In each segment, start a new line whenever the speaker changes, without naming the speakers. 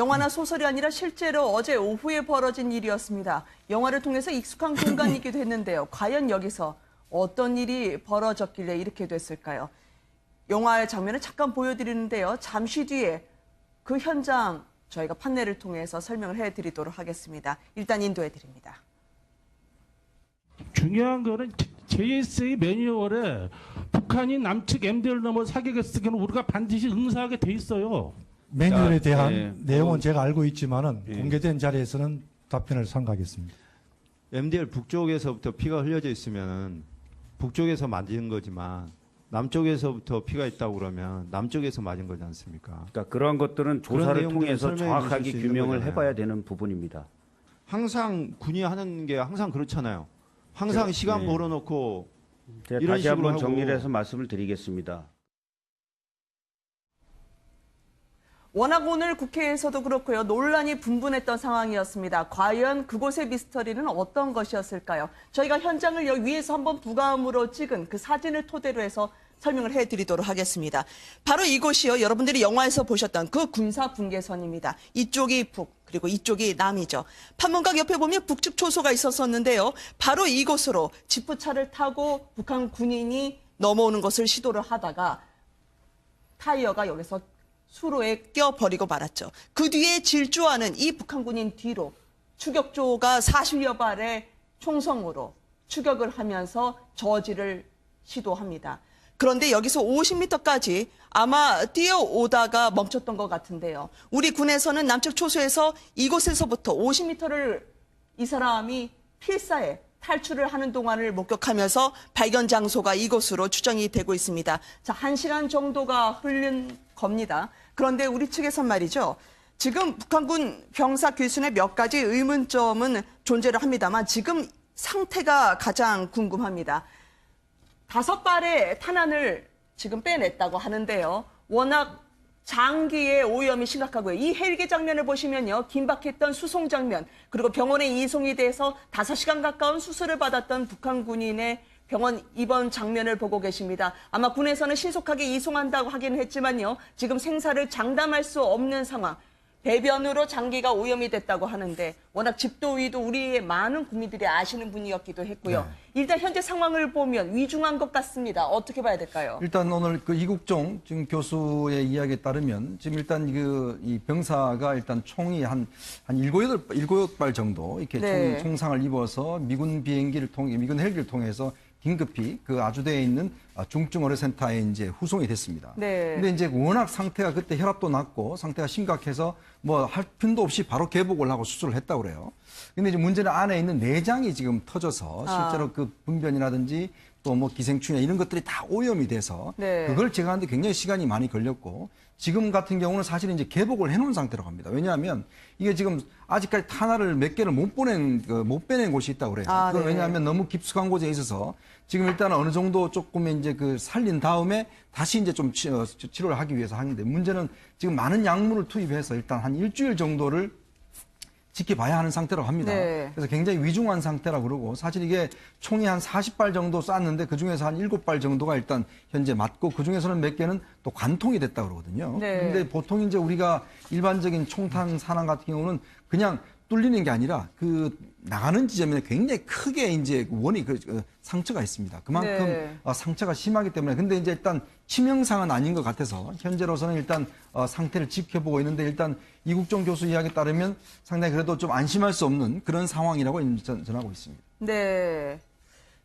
영화나 소설이 아니라 실제로 어제 오후에 벌어진 일이었습니다. 영화를 통해서 익숙한 공간이기도 했는데요. 과연 여기서 어떤 일이 벌어졌길래 이렇게 됐을까요? 영화의 장면을 잠깐 보여드리는데요. 잠시 뒤에 그 현장 저희가 판넬을 통해서 설명을 해드리도록 하겠습니다. 일단 인도해드립니다.
중요한 거는 JSA 매뉴얼에 북한이 남측 MD를 넘어 사격했을 경우 우리가 반드시 응사하게 돼 있어요.
매뉴얼에 대한
예,
내용은 제가 알고 있지만은
예.
공개된 자리에서는 답변을 삼가하겠습니다.
MDL 북쪽에서부터 피가 흘려져 있으면 북쪽에서 맞은 거지만 남쪽에서부터 피가 있다고 그러면 남쪽에서 맞은 거지 않습니까?
그러니까 그러한 것들은
그런
조사를
내용들을
통해서
설명해
정확하게
주실 수 있는
규명을
거잖아요.
해봐야 되는 부분입니다.
항상 군이 하는 게 항상 그렇잖아요. 항상 시간
네.
벌어놓고
제가
이런
다시
식으로
한번
하고.
정리를 해서 말씀을 드리겠습니다.
워낙 오늘 국회에서도 그렇고요. 논란이 분분했던 상황이었습니다. 과연 그곳의 미스터리는 어떤 것이었을까요? 저희가 현장을 여기 위에서 한번 부감으로 찍은 그 사진을 토대로 해서 설명을 해드리도록 하겠습니다. 바로 이곳이요. 여러분들이 영화에서 보셨던 그 군사 분계선입니다. 이쪽이 북, 그리고 이쪽이 남이죠. 판문각 옆에 보면 북측 초소가 있었었는데요. 바로 이곳으로 지프차를 타고 북한 군인이 넘어오는 것을 시도를 하다가 타이어가 여기서 수로에 껴버리고 말았죠. 그 뒤에 질주하는 이 북한 군인 뒤로 추격조가 40여 발의 총성으로 추격을 하면서 저지를 시도합니다. 그런데 여기서 50m까지 아마 뛰어오다가 멈췄던 것 같은데요. 우리 군에서는 남측 초소에서 이곳에서부터 50m를 이 사람이 필사에 탈출을 하는 동안을 목격하면서 발견 장소가 이곳으로 추정이 되고 있습니다. 자, 1시간 정도가 흐른 겁니다. 그런데 우리 측에선 말이죠. 지금 북한군 병사 귀순에 몇 가지 의문점은 존재를 합니다만 지금 상태가 가장 궁금합니다. 5발의 탄환을 지금 빼냈다고 하는데요. 워낙 장기의 오염이 심각하고요. 이 헬기 장면을 보시면요. 긴박했던 수송 장면, 그리고 병원에 이송이 돼서 5시간 가까운 수술을 받았던 북한 군인의 병원 입원 장면을 보고 계십니다. 아마 군에서는 신속하게 이송한다고 하긴 했지만요. 지금 생사를 장담할 수 없는 상황. 배변으로 장기가 오염이 됐다고 하는데 워낙 집도위도 우리의 많은 국민들이 아시는 분이었기도 했고요. 일단 현재 상황을 보면 위중한 것 같습니다. 어떻게 봐야 될까요?
일단 오늘 그 이국종 지금 교수의 이야기에 따르면 지금 일단 이 병사가 일단 총이 한 일곱 발 정도 이렇게
네.
총상을 입어서 미군 헬기를 통해서 긴급히 그 아주대에 있는 중증어뢰센터에 이제 후송이 됐습니다.
네.
근데 이제 워낙 상태가 그때 혈압도 낮고 상태가 심각해서 뭐 할 핀도 없이 바로 개복을 하고 수술을 했다고 그래요. 근데 이제 문제는 안에 있는 내장이 지금 터져서 실제로 그 분변이라든지 또 뭐 기생충이나 이런 것들이 다 오염이 돼서
네.
그걸 제거하는데 굉장히 시간이 많이 걸렸고 지금 같은 경우는 사실 이제 개복을 해놓은 상태라고 합니다. 왜냐하면 이게 지금 아직까지 탄화를 몇 개를 못 빼낸 곳이 있다고 그래요.
아,
그건
네.
왜냐하면 너무 깊숙한 곳에 있어서 지금 일단 어느 정도 조금 이제 그 살린 다음에 다시 이제 좀 치료를 하기 위해서 하는데 문제는 지금 많은 약물을 투입해서 일단 한 일주일 정도를 지켜봐야 하는 상태라고 합니다.
네.
그래서 굉장히 위중한 상태라고 그러고 사실 이게 총이 한 40발 정도 쐈는데 그중에서 한 7발 정도가 일단 현재 맞고 그중에서는 몇 개는 또 관통이 됐다고 그러거든요.
네.
근데 보통 이제 우리가 일반적인 총탄 산환 같은 경우는 그냥 뚫리는 게 아니라 그 나가는 지점에 굉장히 크게 이제 상처가 있습니다. 그만큼
네.
상처가 심하기 때문에 근데 이제 일단 치명상은 아닌 것 같아서 현재로서는 일단 상태를 지켜보고 있는데 일단 이국종 교수 이야기에 따르면 상당히 그래도 좀 안심할 수 없는 그런 상황이라고 전하고 있습니다.
네.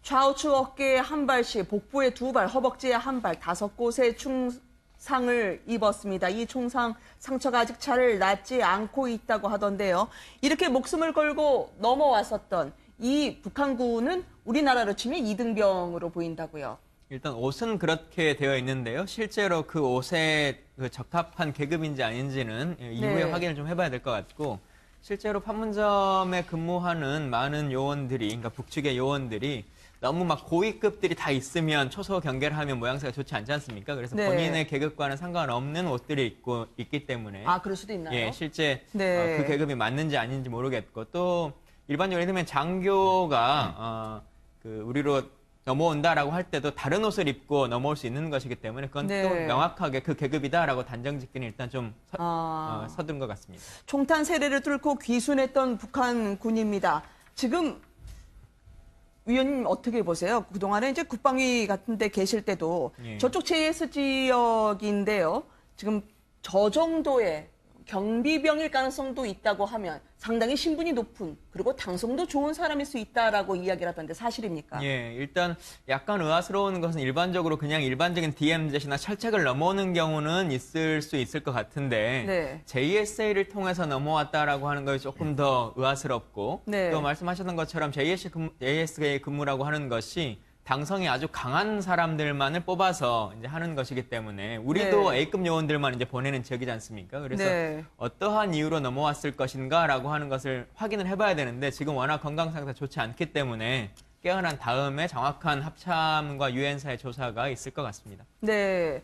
좌우측 어깨에 한 발씩, 복부에 2발, 허벅지에 1발, 5곳의 총상을 입었습니다. 이 총상 상처가 아직 잘 낫지 않고 있다고 하던데요. 이렇게 목숨을 걸고 넘어왔었던 이 북한군은 우리나라로 치면 이등병으로 보인다고요.
일단 옷은 그렇게 되어 있는데요. 실제로 그 옷에 그 적합한 계급인지 아닌지는 이후에
네.
확인을 좀 해봐야 될 것 같고, 실제로 판문점에 근무하는 많은 요원들이, 그러니까 북측의 요원들이 너무 막 고위급들이 다 있으면 초소 경계를 하면 모양새가 좋지 않지 않습니까? 그래서
네.
본인의 계급과는 상관없는 옷들이 입고 있기 때문에
아, 그럴 수도 있나요?
예, 실제
네.
그 계급이 맞는지 아닌지 모르겠고, 또 일반적으로 예를 들면 장교가 그 우리로 넘어온다라고 할 때도 다른 옷을 입고 넘어올 수 있는 것이기 때문에 그건
네.
또 명확하게 그 계급이다라고 단정 짓기는 일단 좀 서두른 것 같습니다.
총탄 세례를 뚫고 귀순했던 북한 군입니다. 지금 위원님 어떻게 보세요? 그동안에 이제 국방위 같은 데 계실 때도
예.
저쪽 JS 지역인데요. 지금 저 정도의 경비병일 가능성도 있다고 하면 상당히 신분이 높은 그리고 당성도 좋은 사람일 수 있다라고 이야기를 하던데 사실입니까?
예, 일단 약간 의아스러운 것은 일반적으로 그냥 일반적인 DMZ나 철책을 넘어오는 경우는 있을 수 있을 것 같은데
네.
JSA를 통해서 넘어왔다라고 하는 것이 조금 더 의아스럽고
네.
또 말씀하셨던 것처럼 JSA 근무라고 하는 것이 당성이 아주 강한 사람들만을 뽑아서 이제 하는 것이기 때문에 우리도
네.
A급 요원들만 이제 보내는 지역이지 않습니까? 그래서
네.
어떠한 이유로 넘어왔을 것인가라고 하는 것을 확인을 해봐야 되는데 지금 워낙 건강 상태가 좋지 않기 때문에 깨어난 다음에 정확한 합참과 유엔사의 조사가 있을 것 같습니다.
네.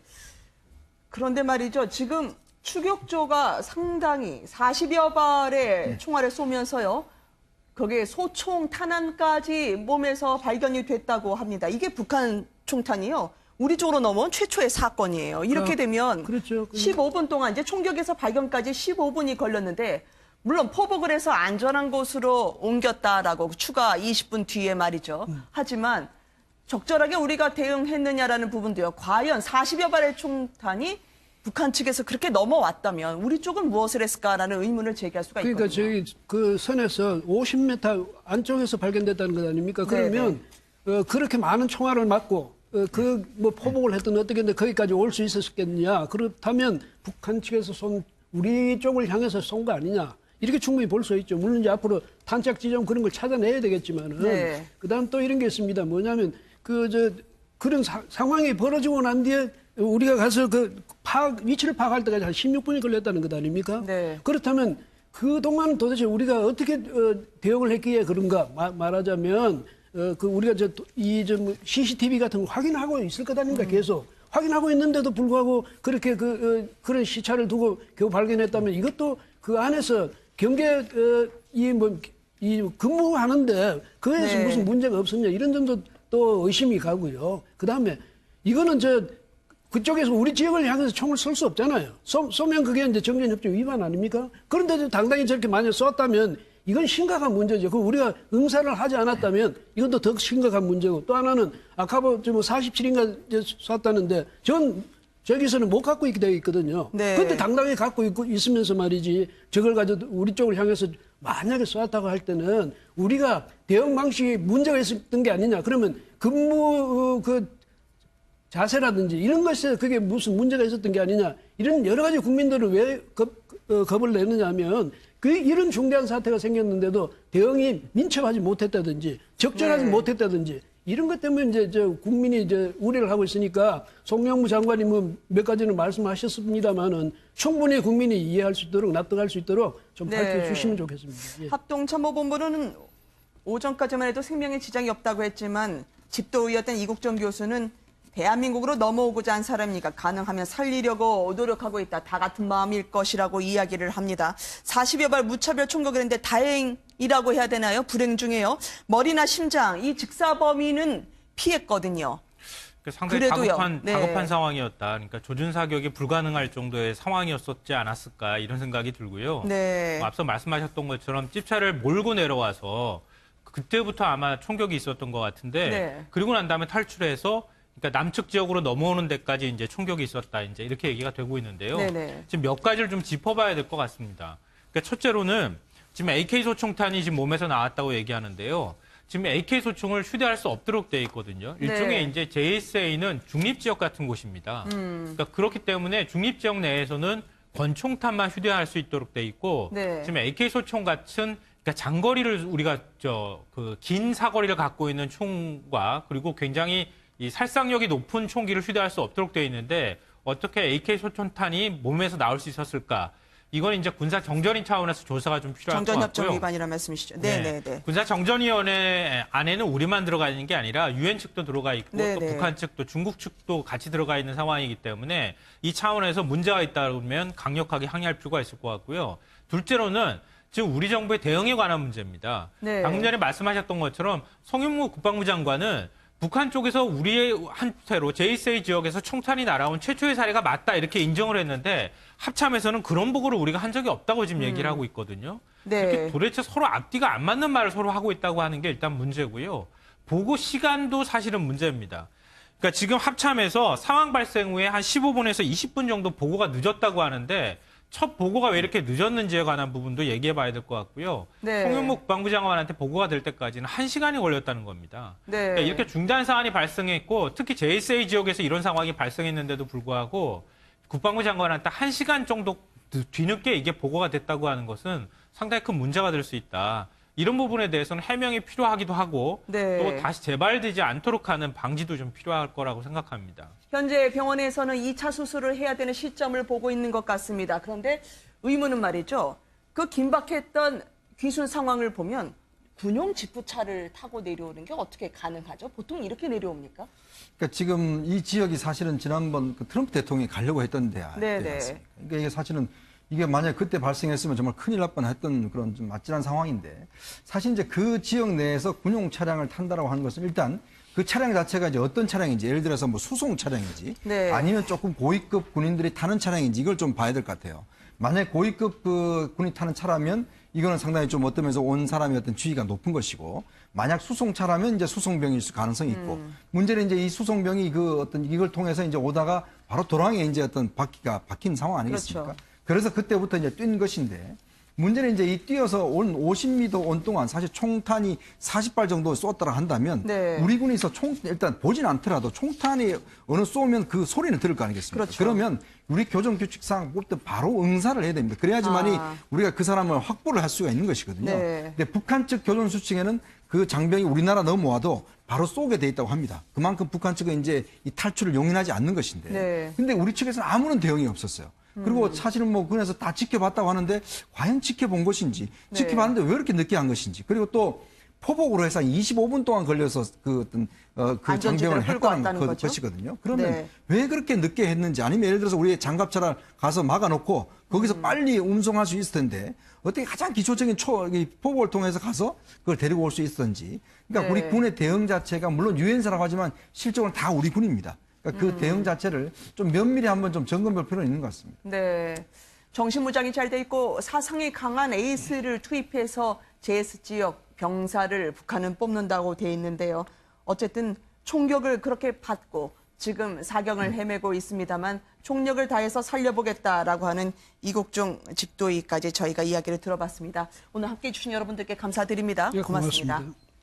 그런데 말이죠. 지금 추격조가 상당히 40여 발의 총알을 쏘면서요. 거기에 소총 탄환까지 몸에서 발견이 됐다고 합니다. 이게 북한 총탄이요. 우리 쪽으로 넘어온 최초의 사건이에요. 이렇게 되면
그렇죠.
15분 동안 이제 총격에서 발견까지 15분이 걸렸는데 물론 포복을 해서 안전한 곳으로 옮겼다라고 추가 20분 뒤에 말이죠. 하지만 적절하게 우리가 대응했느냐라는 부분도요. 과연 40여 발의 총탄이 북한 측에서 그렇게 넘어왔다면 우리 쪽은 무엇을 했을까라는 의문을 제기할 수가 있거든요.
그러니까 저희 그 선에서 50m 안쪽에서 발견됐다는 것 아닙니까? 그러면 그렇게 많은 총알을 맞고 그 뭐 포복을 했든 어떻게 했든 거기까지 올 수 있었겠느냐? 그렇다면 북한 측에서 우리 쪽을 향해서 쏜 거 아니냐? 이렇게 충분히 볼 수 있죠. 물론 이제 앞으로 탄착 지점 그런 걸 찾아내야 되겠지만은
네.
그다음 또 이런 게 있습니다. 뭐냐면 그런 상황이 벌어지고 난 뒤에 우리가 가서 위치를 파악할 때까지 한 16분이 걸렸다는 것 아닙니까?
네.
그렇다면 그동안 도대체 우리가 어떻게 대응을 했기에 그런가 말하자면 우리가 CCTV 같은 걸 확인하고 있을 것 아닙니까? 계속 확인하고 있는데도 불구하고 그렇게 그런 시차를 두고 겨우 발견했다면 이것도 그 안에서 경계 이 근무하는데 그에서
네.
무슨 문제가 없었냐 이런 점도 또 의심이 가고요. 그 다음에 이거는 그쪽에서 우리 지역을 향해서 총을 쏠 수 없잖아요. 쏘면 그게 이제 정전협정 위반 아닙니까? 그런데도 당당히 저렇게 만약 쐈다면 이건 심각한 문제죠. 그럼 우리가 응사를 하지 않았다면 이것도 더 심각한 문제고 또 하나는 아까 47인가 쐈다는데 저기서는 못 갖고 있게 되어 있거든요.
네.
그런데 당당히 갖고 있으면서 말이지 저걸 가지고 우리 쪽을 향해서 만약에 쐈다고 할 때는 우리가 대응 방식이 문제가 있었던 게 아니냐. 그러면 근무 자세라든지 이런 것에 그게 무슨 문제가 있었던 게 아니냐. 이런 여러 가지 국민들은 왜 겁을 내느냐 하면 이런 중대한 사태가 생겼는데도 대응이 민첩하지 못했다든지 적절하지
네.
못했다든지 이런 것 때문에 국민이 우려를 하고 있으니까 송영무 장관이 몇 가지는 말씀하셨습니다만은 충분히 국민이 이해할 수 있도록 납득할 수 있도록 좀
네.
밝혀주시면 좋겠습니다. 예.
합동참모본부는 오전까지만 해도 생명에 지장이 없다고 했지만 집도의였던 이국정 교수는 대한민국으로 넘어오고자 한 사람이니까 가능하면 살리려고 노력하고 있다. 다 같은 마음일 것이라고 이야기를 합니다. 40여 발 무차별 총격을 했는데 다행이라고 해야 되나요? 불행 중에요. 머리나 심장, 이 직사범위는 피했거든요.
상당히
그래도요.
다급한 상황이었다. 그러니까 조준 사격이 불가능할 정도의 상황이었었지 않았을까 이런 생각이 들고요.
네.
앞서 말씀하셨던 것처럼 집차를 몰고 내려와서 그때부터 아마 총격이 있었던 것 같은데
네.
그리고 난 다음에 탈출해서 그러니까 남측 지역으로 넘어오는 데까지 이제 총격이 있었다. 이제 이렇게 얘기가 되고 있는데요.
네네.
지금 몇 가지를 좀 짚어봐야 될 것 같습니다. 그러니까 첫째로는 지금 AK 소총탄이 지금 몸에서 나왔다고 얘기하는데요. 지금 AK 소총을 휴대할 수 없도록 돼 있거든요. 일종의
네.
이제 JSA는 중립 지역 같은 곳입니다. 그러니까 그렇기 때문에 중립 지역 내에서는 권총탄만 휴대할 수 있도록 돼 있고
네.
지금 AK 소총 같은 그러니까 장거리를 우리가 긴 사거리를 갖고 있는 총과 그리고 굉장히 이 살상력이 높은 총기를 휴대할 수 없도록 되어 있는데 어떻게 AK 소총탄이 몸에서 나올 수 있었을까? 이건 이제 군사 정전위 차원에서 조사가 좀 필요할 것
정전협정
같고요.
위반이라는 말씀이시죠? 네네네.
군사 정전위원회 안에는 우리만 들어가 있는 게 아니라 유엔 측도 들어가 있고
네네.
또 북한 측도 중국 측도 같이 들어가 있는 상황이기 때문에 이 차원에서 문제가 있다면 강력하게 항의할 필요가 있을 것 같고요. 둘째로는 지금 우리 정부의 대응에 관한 문제입니다.
네.
방금 전에 말씀하셨던 것처럼 송영무 국방부 장관은 북한 쪽에서 우리한테로 제1세 지역에서 총탄이 날아온 최초의 사례가 맞다 이렇게 인정을 했는데 합참에서는 그런 보고를 우리가 한 적이 없다고 지금 얘기를 하고 있거든요.
네.
이렇게 도대체 서로 앞뒤가 안 맞는 말을 서로 하고 있다고 하는 게 일단 문제고요. 보고 시간도 사실은 문제입니다. 그러니까 지금 합참에서 상황 발생 후에 한 15분에서 20분 정도 보고가 늦었다고 하는데 첫 보고가 왜 이렇게 늦었는지에 관한 부분도 얘기해 봐야 될 것 같고요.
네.
송영무 국방부 장관한테 보고가 될 때까지는 1시간이 걸렸다는 겁니다.
네.
그러니까 이렇게 중단 사안이 발생했고 특히 제1세 지역에서 이런 상황이 발생했는데도 불구하고 국방부 장관한테 1시간 정도 뒤늦게 이게 보고가 됐다고 하는 것은 상당히 큰 문제가 될 수 있다. 이런 부분에 대해서는 해명이 필요하기도 하고
네.
또 다시 재발되지 않도록 하는 방지도 좀 필요할 거라고 생각합니다.
현재 병원에서는 2차 수술을 해야 되는 시점을 보고 있는 것 같습니다. 그런데 의문은 말이죠. 그 긴박했던 귀순 상황을 보면 군용 지프차를 타고 내려오는 게 어떻게 가능하죠? 보통 이렇게 내려옵니까?
그러니까 지금 이 지역이 사실은 지난번 그 트럼프 대통령이 가려고 했던 데야.
네네.
그러니까 이게 사실은 이게 만약 그때 발생했으면 정말 큰일 날 뻔했던 그런 좀 아찔한 상황인데 사실 이제 그 지역 내에서 군용 차량을 탄다라고 하는 것은 일단 그 차량 자체가 이제 어떤 차량인지 예를 들어서 뭐 수송 차량인지
네.
아니면 조금 고위급 군인들이 타는 차량인지 이걸 좀 봐야 될 것 같아요. 만약 고위급 그 군이 타는 차라면 이거는 상당히 좀 어떤 면에서 온 사람의 어떤 지위가 높은 것이고 만약 수송차라면 이제 수송병일 가능성이 있고 문제는 이제 이 수송병이 그 어떤 이걸 통해서 이제 오다가 바로 도랑에 이제 어떤 바퀴가 박힌 상황 아니겠습니까?
그렇죠.
그래서 그때부터 이제 뛴 것인데 문제는 이제 이 뛰어서 온 50m 온 동안 사실 총탄이 40발 정도 쏘았다라 한다면
네.
우리 군에서 일단 보진 않더라도 총탄이 어느 쏘면 그 소리는 들을 거 아니겠습니까?
그렇죠.
그러면 우리 교정 규칙상 볼 때 바로 응사를 해야 됩니다. 그래야지만이 우리가 그 사람을 확보를 할 수가 있는 것이거든요.
네.
근데 북한 측 교정 수칙에는 그 장병이 우리나라 넘어와도 바로 쏘게 돼 있다고 합니다. 그만큼 북한 측은 이제 이 탈출을 용인하지 않는 것인데.
네.
근데 우리 측에서는 아무런 대응이 없었어요. 그리고 사실은 뭐 군에서 다 지켜봤다고 하는데 과연 지켜본 것인지
네.
지켜봤는데 왜 이렇게 늦게 한 것인지 그리고 또 포복으로 해서 25분 동안 걸려서 그 어떤 그
안전지대를
장병을
끌고
했다는
왔다는 거죠?
것이거든요. 그러면
네.
왜 그렇게 늦게 했는지 아니면 예를 들어서 우리 장갑차를 가서 막아놓고 거기서 빨리 운송할 수 있을 텐데 어떻게 가장 기초적인 포복을 통해서 가서 그걸 데리고 올 수 있었는지. 그러니까
네.
우리 군의 대응 자체가 물론 유엔사라고 하지만 실적으로 다 우리 군입니다. 그러니까 그 대응 자체를 좀 면밀히 한번 좀 점검할 필요는 있는 것 같습니다.
네. 정신무장이 잘 돼 있고 사상이 강한 에이스를 투입해서 JS 지역 병사를 북한은 뽑는다고 돼 있는데요. 어쨌든 총격을 그렇게 받고 지금 사경을 헤매고 있습니다만 총력을 다해서 살려보겠다라고 하는 이국종 집도의까지 저희가 이야기를 들어봤습니다. 오늘 함께해 주신 여러분들께 감사드립니다.
예,
고맙습니다.
고맙습니다.